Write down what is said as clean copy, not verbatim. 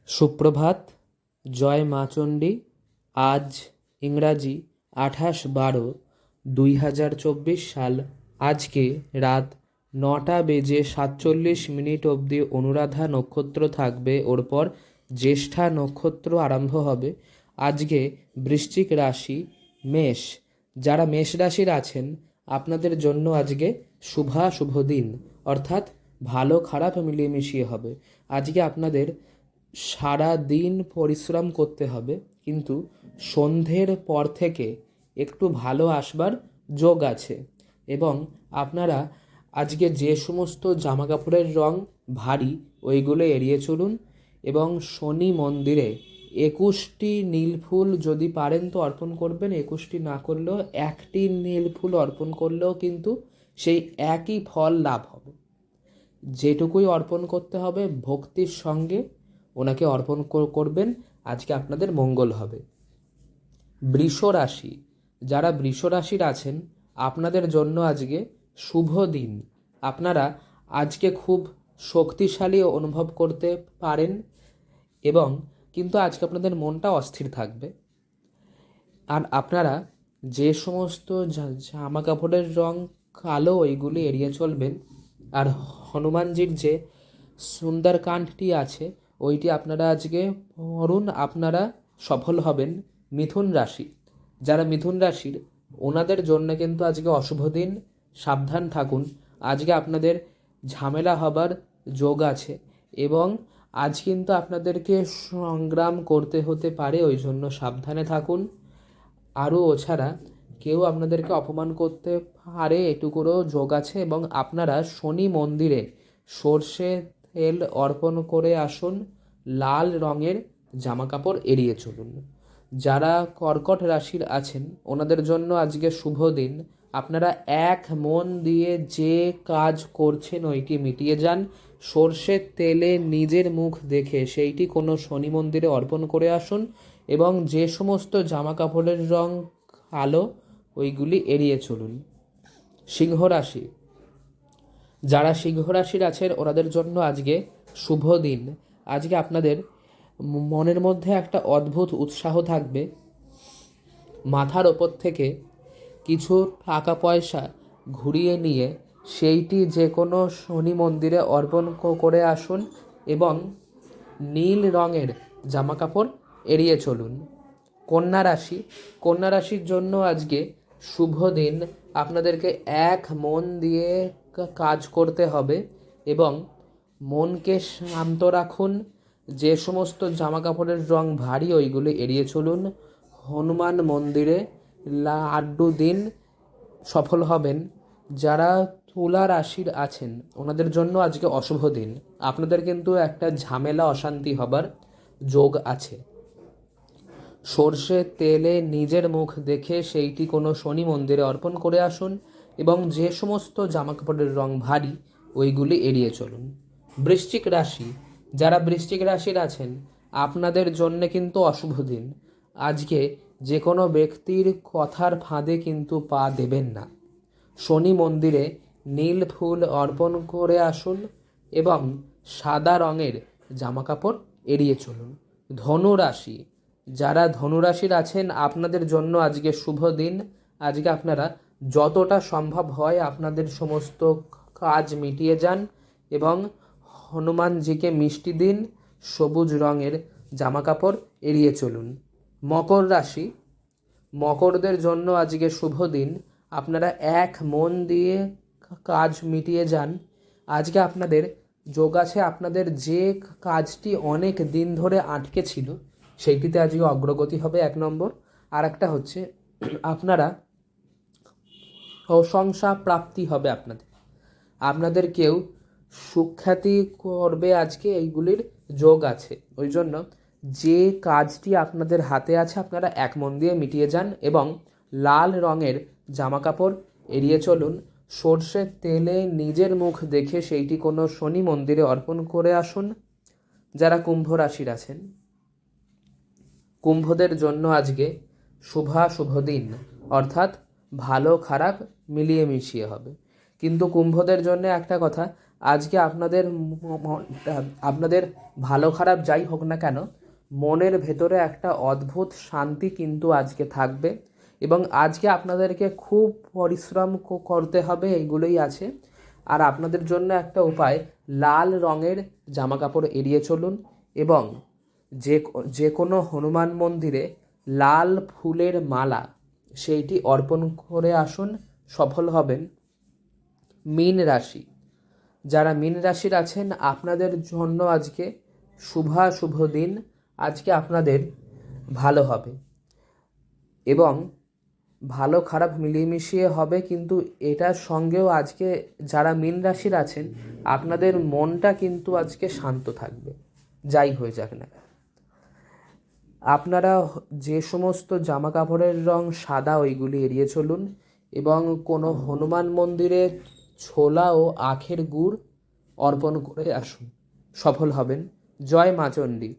সুপ্রভাত। জয় মা চণ্ডী। আজ ইংরাজি 28/12/2024 সাল। আজকে রাত 9:47 অবধি অনুরাধা নক্ষত্র থাকবে, ওর পর জ্যেষ্ঠা নক্ষত্র আরম্ভ হবে। আজকে বৃশ্চিক রাশি, মেষ। যারা মেষ রাশির আছেন আপনাদের জন্য আজকে শুভ দিন, অর্থাৎ ভালো খারাপ মিলিয়ে মিশিয়ে হবে। আজকে আপনাদের সারা দিন পরিশ্রম করতে হবে, কিন্তু সন্ধ্যের পর থেকে একটু ভালো আসবার যোগ আছে। এবং আপনারা আজকে যে সমস্ত জামা কাপড়ের রং ভারী ওইগুলো এড়িয়ে চলুন। এবং শনি মন্দিরে 21টি নীলফুল যদি পারেন তো অর্পণ করবেন, 21টি না করলেও 1টি নীলফুল অর্পণ করলেও কিন্তু সেই একই ফল লাভ হবে। যেটুকুই অর্পণ করতে হবে ভক্তির সঙ্গে ওনাকে অর্পণ করবেন, আজকে আপনাদের মঙ্গল হবে। বৃষ রাশি, যারা বৃষ রাশির আছেন আপনাদের জন্য আজকে শুভ দিন। আপনারা আজকে খুব শক্তিশালী অনুভব করতে পারেন, এবং কিন্তু আজকে আপনাদের মনটা অস্থির থাকবে। আর আপনারা যে সমস্ত জামা কাপড়ের রং কালো ওইগুলি এড়িয়ে চলবেন। আর হনুমানজির যে সুন্দরকাণ্ডটি আছে ওইটি আপনারা আজকে পড়ুন, আপনারা সফল হবেন। মিথুন রাশি, যারা মিথুন রাশির ওনাদের জন্য কিন্তু আজকে অশুভ দিন, সাবধান থাকুন। আজকে আপনাদের ঝামেলা হবার যোগ আছে, এবং আজ কিন্তু আপনাদেরকে সংগ্রাম করতে হতে পারে, ওই জন্য সাবধানে থাকুন। আরও ওছাড়া কেউ আপনাদেরকে অপমান করতে পারে এটুকুরও যোগ আছে। এবং আপনারা শনি মন্দিরে সর্ষে তেল অর্পণ করে আসুন। লাল রঙের জামা কাপড় এড়িয়ে চলুন। যারা কর্কট রাশির আছেন ওনাদের জন্য আজকে শুভ দিন। আপনারা এক মন দিয়ে যে কাজ করছেন ওইটি মিটিয়ে যান। সর্ষের তেলে নিজের মুখ দেখে সেইটি কোনো শনি মন্দিরে অর্পণ করে আসুন। এবং যে সমস্ত জামা কাপড়ের রং কালো ওইগুলি এড়িয়ে চলুন। সিংহ রাশি, যারা সিংহ রাশির আছেন ওনাদের জন্য আজকে শুভ দিন। আজকে আপনাদের মনের মধ্যে একটা অদ্ভুত উৎসাহ থাকবে। মাথার ওপর থেকে কিছু টাকা পয়সা ঘুরিয়ে নিয়ে সেইটি যে কোনো শনি মন্দিরে অর্পণ করে আসুন, এবং নীল রঙের জামা কাপড় এড়িয়ে চলুন। কন্যা রাশি, কন্যা রাশির জন্য আজকে শুভ দিন। আপনাদেরকে এক মন দিয়ে কাজ করতে হবে, এবং মনকে শান্ত রাখুন। যে সমস্ত জামা কাপড়ের রং ভারী ওইগুলি এড়িয়ে চলুন। হনুমান মন্দিরে লাড্ডু দিন, সফল হবেন। যারা তুলা রাশির আছেন ওনাদের জন্য আজকে অশুভ দিন। আপনাদের কিন্তু একটা ঝামেলা অশান্তি হবার যোগ আছে। সর্ষে তেলে নিজের মুখ দেখে সেইটি কোনো শনি মন্দিরে অর্পণ করে আসুন, এবং যে সমস্ত জামা কাপড়ের রং ভারী ওইগুলি এড়িয়ে চলুন। বৃশ্চিক রাশি, যারা বৃশ্চিক রাশির আছেন আপনাদের জন্য কিন্তু অশুভ দিন। আজকে যে কোনো ব্যক্তির কথার ফাঁদে কিন্তু পা দেবেন না। শনি মন্দিরে নীল ফুল অর্পণ করে আসুন, এবং সাদা রঙের জামা কাপড় এড়িয়ে চলুন। ধনু রাশি, যারা ধনুরাশির আছেন আপনাদের জন্য আজকে শুভ দিন। আজকে আপনারা যতটা সম্ভব হয় আপনাদের সমস্ত কাজ মিটিয়ে যান, এবং হনুমানজিকে মিষ্টি দিন। সবুজ রঙের জামা কাপড় এড়িয়ে চলুন। মকর রাশি, মকরদের জন্য আজকে শুভ দিন। আপনারা এক মন দিয়ে কাজ মিটিয়ে যান। আজকে আপনাদের যোগ আছে, আপনাদের যে কাজটি অনেক দিন ধরে আটকে ছিল সেইটিতে আজকে অগ্রগতি হবে, 1 নম্বর। আর একটা হচ্ছে আপনারা প্রশংসা প্রাপ্তি হবে, আপনাদের কেউ সুখ্যাতি করবে আজকে, এইগুলির যোগ আছে। ওই জন্য যে কাজটি আপনাদের হাতে আছে আপনারা এক মন দিয়ে মিটিয়ে যান, এবং লাল রঙের জামা কাপড় এড়িয়ে চলুন। সর্ষের তেলে নিজের মুখ দেখে সেইটি কোনো শনি মন্দিরে অর্পণ করে আসুন। যারা কুম্ভ রাশির আছেন কুম্ভদের জন্য আজকে শুভ দিন, অর্থাৎ ভালো খারাপ মিলিয়ে মিশিয়ে হবে। কিন্তু কুম্ভদের জন্য একটা কথা, আজকে আপনাদের আপনাদের ভালো খারাপ যাই হোক না কেন, মনের ভেতরে একটা অদ্ভুত শান্তি কিন্তু আজকে থাকবে। এবং আজকে আপনাদেরকে খুব পরিশ্রম করতে হবে, এইগুলোই আছে। আর আপনাদের জন্য একটা উপায়, লাল রঙের জামা কাপড় এড়িয়ে চলুন এবং যে যে কোনো হনুমান মন্দিরে লাল ফুলের মালা সেইটি অর্পণ করে আসুন, সফল হবেন। মীন রাশি, যারা মীন রাশির আছেন আপনাদের জন্য আজকে শুভ দিন। আজকে আপনাদের ভালো হবে এবং ভালো খারাপ মিলিয়ে মিশিয়ে হবে, কিন্তু এটার সঙ্গেও আজকে যারা মীন রাশির আছেন আপনাদের মনটা কিন্তু আজকে শান্ত থাকবে, যাই হয়ে যাক না। আপনারা যে সমস্ত জামা কাপড়ের রং সাদা ওইগুলি এড়িয়ে চলুন এবং কোনো হনুমান মন্দিরে ছোলা ও আখের গুড় অর্পণ করে আসুন, সফল হবেন। জয় মা চণ্ডী।